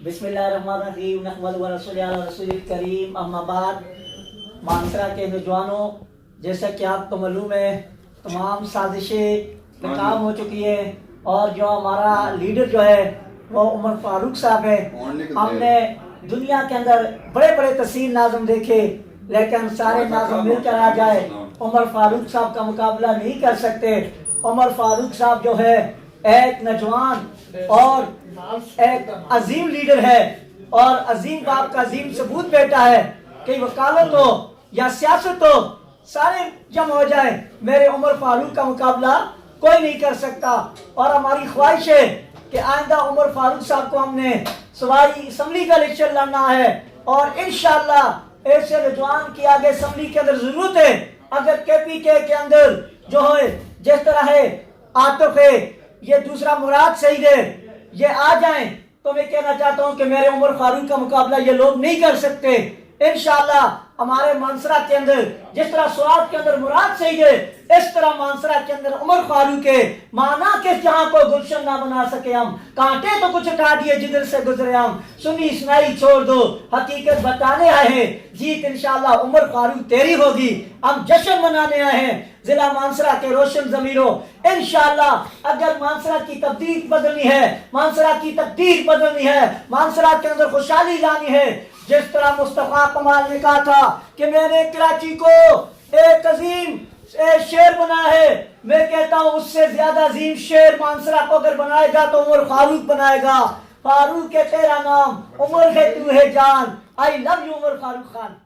बिस्मिल्लाहिर्रहमानिर्रहीम नहमदुहु व नसल्ली अला रसूलिल करीम अम्मा बाद। मानसरा के नौजवानों, जैसा कि आपको मालूम है तमाम साजिशें नाकाम हो चुकी है और जो हमारा लीडर जो है वो उमर फारूक साहब है। हमने दुनिया के अंदर बड़े बड़े तहसील नाज़म देखे, लेकिन सारे नाज़म मिलकर आ जाए उमर फारूक साहब का मुकाबला नहीं कर सकते। उमर फारूक साहब जो है एक नौजवान और एक अजीम लीडर है और अजीम बाप का अजीम सबूत बेटा है कि वकालत हो या सियासत हो, सारे जमा हो जाए, मेरे उमर फारूक का मुकाबला कोई नहीं कर सकता। और हमारी ख्वाहिश है कि आइंदा उमर फारूक साहब को हमने सूबाई असम्बली का इलेक्शन लड़ना है और इंशाअल्लाह ऐसे नौजवान की आगे असम्बली के अंदर जरूरत है। अगर KPK के अंदर जो है जिस तरह है आतिफ है, ये दूसरा मुराद सईद है, ये आ जाएं तो मैं कहना चाहता हूं कि मेरे उमर फारूक का मुकाबला ये लोग नहीं कर सकते। इंशाअल्लाह हमारे मानसरा के अंदर जिस तरह स्वाद के अंदर मुराद सही है, इस तरह मानसरा के अंदर उमर फारूक है। माना कि जहां को गुलशन ना बना सके हम, कांटे तो कुछ काट दिए जिधर से गुजरे हम, सुनी सुनाई छोड़ दो हकीकत बताने आए हैं, जीत इंशाअल्लाह उमर फारूक तेरी होगी। हम जश्न मनाने आए हैं जिला मानसरा के रोशन जमीरों। इंशाअल्लाह अगर मानसरा की तब्दील बदलनी है, मानसरा की तकदीर बदलनी है, मानसरा के अंदर खुशहाली लानी है, जिस तरह मुस्तफा कमाल ने कहा था कि मैंने कराची को एक अजीम शेर बना है, मैं कहता हूं उससे ज्यादा अजीम शेर मानसरा को अगर बनाएगा तो उमर फारूक बनाएगा। फारूक है तेरा नाम, उमर है तू है जान, I love you Umar Farooq Khan.